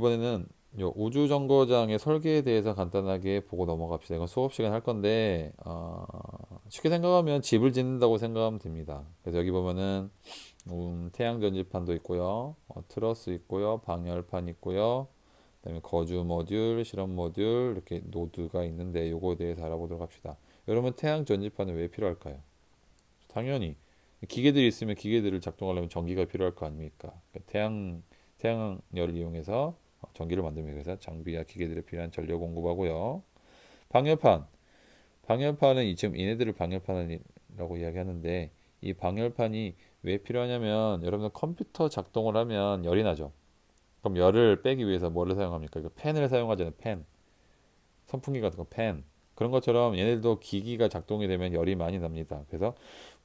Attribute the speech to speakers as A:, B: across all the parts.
A: 이번에는 요 우주정거장의 설계에 대해서 간단하게 보고 넘어갑시다. 이건 수업 시간 할 건데 쉽게 생각하면 집을 짓는다고 생각하면 됩니다. 그래서 여기 보면은 태양 전지판도 있고요, 트러스 있고요, 방열판 있고요, 그다음에 거주 모듈, 실험 모듈 이렇게 노드가 있는데 요거에 대해서 알아보도록 합시다. 여러분 태양 전지판은 왜 필요할까요? 당연히 기계들이 있으면 기계들을 작동하려면 전기가 필요할 거 아닙니까? 그러니까 태양열을 이용해서 전기를 만들기 위해서 장비와 기계들이 필요한 전력 공급하고요. 방열판, 방열판은 지금 얘네들을 방열판이라고 이야기하는데 이 방열판이 왜 필요하냐면 여러분 컴퓨터 작동을 하면 열이 나죠. 그럼 열을 빼기 위해서 뭐를 사용합니까? 이거 팬을 사용하잖아요. 팬, 선풍기 같은 거 팬. 그런 것처럼 얘네들도 기기가 작동이 되면 열이 많이 납니다. 그래서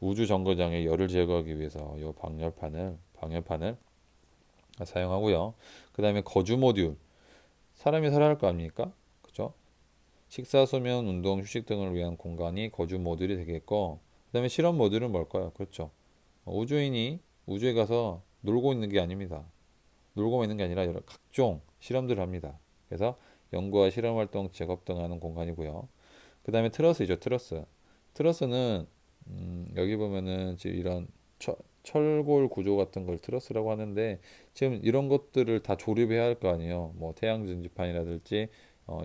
A: 우주 정거장에 열을 제거하기 위해서 이 방열판을 사용하고요. 그 다음에 거주 모듈, 사람이 살아야 할 거 아닙니까? 그죠? 식사, 수면, 운동, 휴식 등을 위한 공간이 거주 모듈이 되겠고, 그 다음에 실험 모듈은 뭘까요? 그렇죠. 우주인이 우주에 가서 놀고 있는 게 아닙니다. 놀고만 있는 게 아니라 여러 각종 실험들을 합니다. 그래서 연구와 실험 활동, 작업 등 하는 공간이고요. 그 다음에 트러스이죠, 트러스. 트러스는 여기 보면은 지금 이런 철골 구조 같은 걸 트러스라고 하는데 지금 이런 것들을 다 조립해야 할 거 아니에요. 뭐 태양 전지판이라든지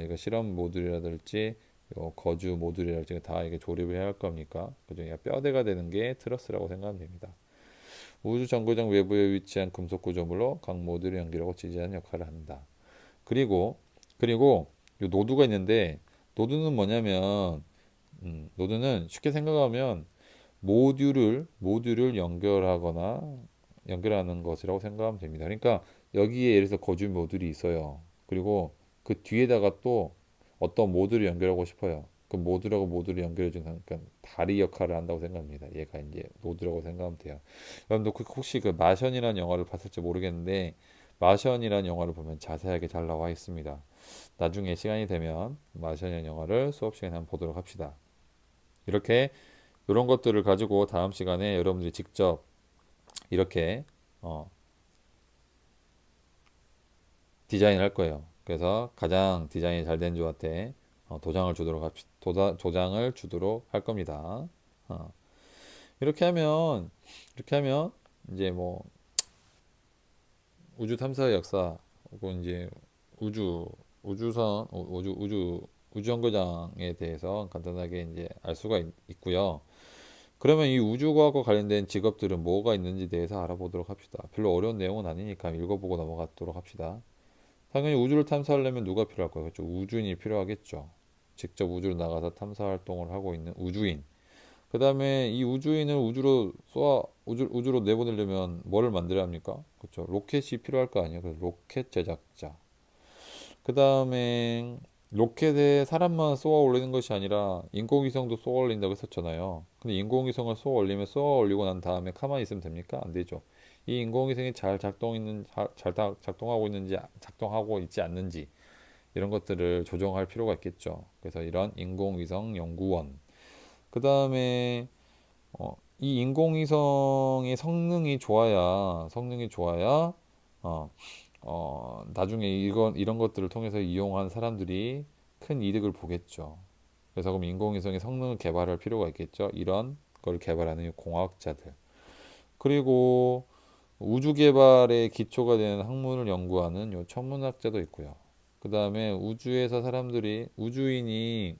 A: 이거 실험 모듈이라든지 요 거주 모듈이라든지 다 이게 조립을 해야 할 겁니까? 그중에 뼈대가 되는 게 트러스라고 생각하면 됩니다. 우주 정거장 외부에 위치한 금속 구조물로 각 모듈을 연결하고 지지하는 역할을 한다. 그리고 요 노드가 있는데 노드는 뭐냐면 노드는 쉽게 생각하면 모듈을 연결하는 것이라고 생각하면 됩니다. 그러니까 여기에 예를 들어서 거주 모듈이 있어요. 그리고 그 뒤에다가 또 어떤 모듈을 연결하고 싶어요. 그 모듈하고 모듈을 연결해 주는 그러니까 다리 역할을 한다고 생각합니다. 얘가 이제 노드라고 생각하면 돼요. 여러분도 혹시 그 마션이라는 영화를 봤을지 모르겠는데 마션이라는 영화를 보면 자세하게 잘 나와 있습니다. 나중에 시간이 되면 마션이라는 영화를 수업 시간에 한번 보도록 합시다. 이렇게 이런 것들을 가지고 다음 시간에 여러분들이 직접 이렇게 디자인을 할 거예요. 그래서 가장 디자인이 잘 된 조한테 도장을 주도록 할 겁니다. 어, 이렇게 하면 이렇게 하면 이제 뭐 우주 탐사의 역사 혹은 이제 우주 우주선 우주 정거장에 대해서 간단하게 이제 알 수가 있고요. 그러면 이 우주과학과 관련된 직업들은 뭐가 있는지 대해서 알아보도록 합시다. 별로 어려운 내용은 아니니까 읽어보고 넘어가도록 합시다. 당연히 우주를 탐사하려면 누가 필요할 거예요? 그렇죠? 우주인이 필요하겠죠. 직접 우주로 나가서 탐사 활동을 하고 있는 우주인. 그 다음에 이 우주인을 우주로 내보내려면 뭐를 만들어야 합니까? 그렇죠. 로켓이 필요할 거 아니에요. 그래서 로켓 제작자. 그 다음에 로켓에 사람만 쏘아 올리는 것이 아니라 인공위성도 쏘아 올린다고 했었잖아요. 근데 인공위성을 쏘아 올리면 쏘아 올리고 난 다음에 가만히 있으면 됩니까? 안 되죠. 이 인공위성이 작동하고 있는지 작동하고 있지 않는지 이런 것들을 조정할 필요가 있겠죠. 그래서 이런 인공위성 연구원. 그 다음에 이 인공위성의 성능이 좋아야 나중에 이런 것들을 통해서 이용한 사람들이 큰 이득을 보겠죠. 그래서 그럼 인공위성의 성능을 개발할 필요가 있겠죠. 이런 걸 개발하는 공학자들. 그리고 우주 개발의 기초가 되는 학문을 연구하는 요 천문학자도 있고요. 그 다음에 우주인이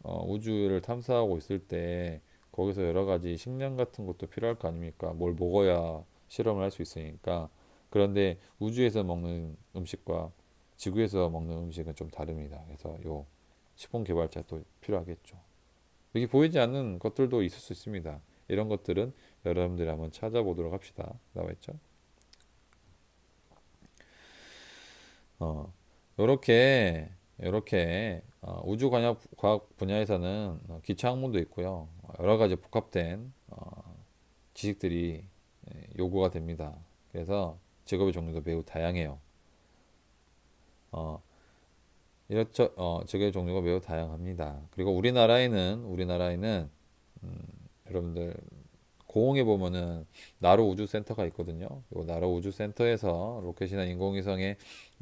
A: 우주를 탐사하고 있을 때 거기서 여러 가지 식량 같은 것도 필요할 거 아닙니까? 뭘 먹어야 실험을 할 수 있으니까. 그런데 우주에서 먹는 음식과 지구에서 먹는 음식은 좀 다릅니다. 그래서 요 식품 개발자도 필요하겠죠. 여기 보이지 않는 것들도 있을 수 있습니다. 이런 것들은 여러분들이 한번 찾아보도록 합시다. 나와 있죠? 어, 요렇게 우주 과학 분야에서는 기초 학문도 있고요. 여러 가지 복합된 지식들이 요구가 됩니다. 그래서 직업의 종류도 매우 다양해요. 어, 직업의 종류가 매우 다양합니다. 그리고 우리나라에는 여러분들 고흥에 보면은 나로 우주센터가 있거든요. 이 나로 우주센터에서 로켓이나 인공위성의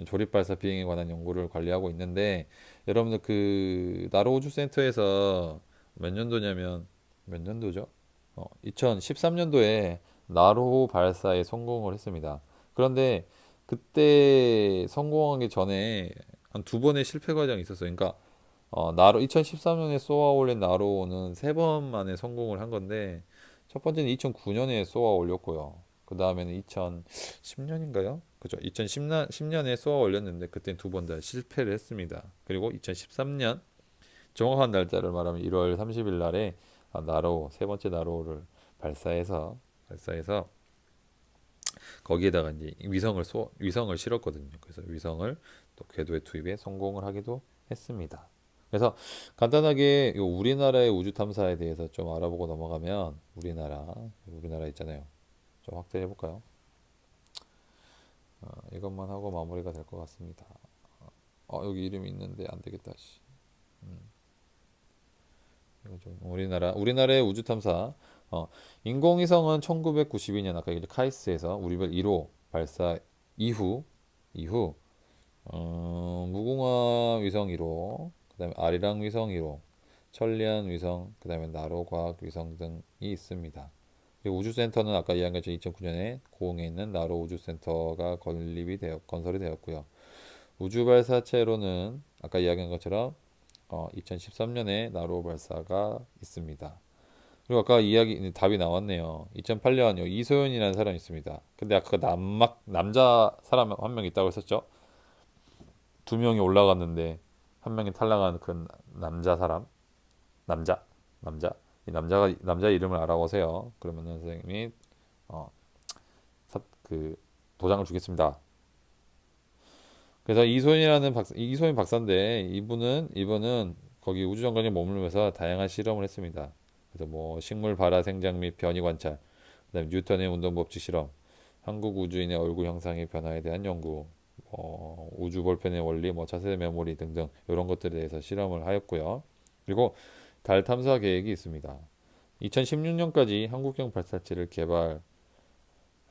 A: 조립 발사 비행에 관한 연구를 관리하고 있는데 여러분들 그 나로 우주센터에서 몇 년도냐면 몇 년도죠? 2013년도에 나로 발사에 성공을 했습니다. 그런데 그때 성공하기 전에 한 두 번의 실패 과정이 있었어요. 그러니까 나로 2013년에 쏘아 올린 나로는 세 번 만에 성공을 한 건데 첫 번째는 2009년에 쏘아 올렸고요. 그 다음에는 2010년인가요? 그죠? 2010년에 쏘아 올렸는데 그때 두 번 다 실패를 했습니다. 그리고 2013년 정확한 날짜를 말하면 1월 30일 날에 나로 세 번째 나로를 발사해서 거기에다가 이제 위성을 실었거든요. 그래서 위성을 또 궤도에 투입에 성공을 하기도 했습니다. 그래서 간단하게 요 우리나라의 우주 탐사에 대해서 좀 알아보고 넘어가면 우리나라 있잖아요. 좀 확대해 볼까요? 이것만 하고 마무리가 될 것 같습니다. 여기 이름이 있는데 안 되겠다. 씨. 이거 좀 우리나라의 우주 탐사. 인공위성은 1992년 아까 이제 카이스트에서 우리별 1호 발사 이후 무궁화 위성 1호, 그다음에 아리랑 위성 1호, 천리안 위성, 그다음에 나로 과학 위성 등이 있습니다. 그리고 우주센터는 아까 이야기한 것처럼 2009년에 고흥에 있는 나로 우주센터가 건설이 되었고요. 우주 발사체로는 아까 이야기한 것처럼 2013년에 나로 발사가 있습니다. 그리고 아까 답이 나왔네요. 2008년 이소연이라는 사람이 있습니다. 근데 아까 남자 사람 한 명 있다고 했었죠? 두 명이 올라갔는데 한 명이 탈락한 그 남자 사람, 남자 이 남자 이름을 알아보세요. 그러면은 선생님이 어, 그 도장을 주겠습니다. 그래서 이소연 박사인데 이분은 거기 우주정거장에 머물면서 다양한 실험을 했습니다. 그래서 뭐 식물 발화 생장 및 변이 관찰, 그다음에 뉴턴의 운동 법칙 실험, 한국 우주인의 얼굴 형상의 변화에 대한 연구, 우주 볼펜의 원리, 뭐 차세 메모리 등등 이런 것들에 대해서 실험을 하였고요. 그리고 달 탐사 계획이 있습니다. 2016년까지 한국형 발사체를 개발하여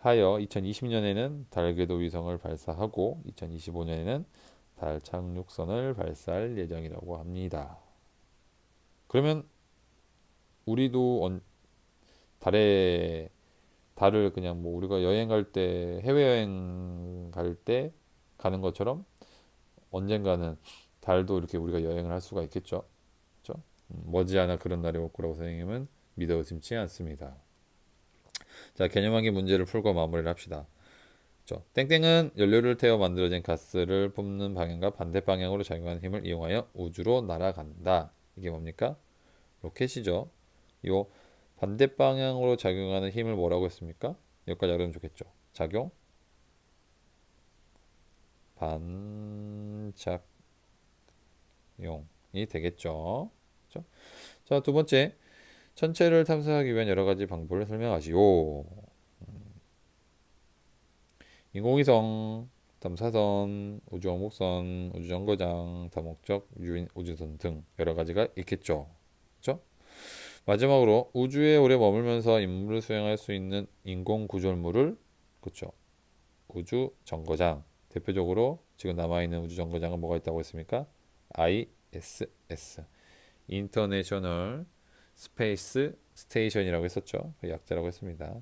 A: 2020년에는 달 궤도 위성을 발사하고 2025년에는 달 착륙선을 발사할 예정이라고 합니다. 그러면 우리도 달에 달을 그냥 뭐 우리가 여행 갈 때 해외여행 갈 때 가는 것처럼 언젠가는 달도 이렇게 우리가 여행을 할 수가 있겠죠. 그렇죠? 머지않아 그런 날이 올 거라고 선생님은 믿어 의심치 않습니다. 자, 개념항의 문제를 풀고 마무리를 합시다. 그렇죠? 땡땡은 연료를 태워 만들어진 가스를 뿜는 방향과 반대 방향으로 작용하는 힘을 이용하여 우주로 날아간다. 이게 뭡니까? 로켓이죠. 요 반대 방향으로 작용하는 힘을 뭐라고 했습니까? 여기까지 알으면 좋겠죠. 작용, 반작용이 되겠죠. 그렇죠? 자, 두 번째, 천체를 탐사하기 위한 여러 가지 방법을 설명하시오. 인공위성, 탐사선, 우주왕복선, 우주정거장, 다목적 우주선 등 여러 가지가 있겠죠. 그렇죠? 마지막으로 우주에 오래 머물면서 임무를 수행할 수 있는 인공 구조물을 그렇죠. 우주 정거장 대표적으로 지금 남아있는 우주 정거장은 뭐가 있다고 했습니까? ISS 인터내셔널 스페이스 스테이션이라고 했었죠. 그 약자라고 했습니다.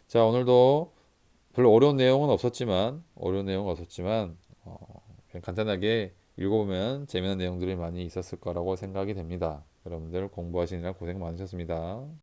A: 자, 오늘도 별로 어려운 내용은 없었지만 그냥 간단하게 읽어보면 재미있는 내용들이 많이 있었을 거라고 생각이 됩니다. 여러분들 공부하시느라 고생 많으셨습니다.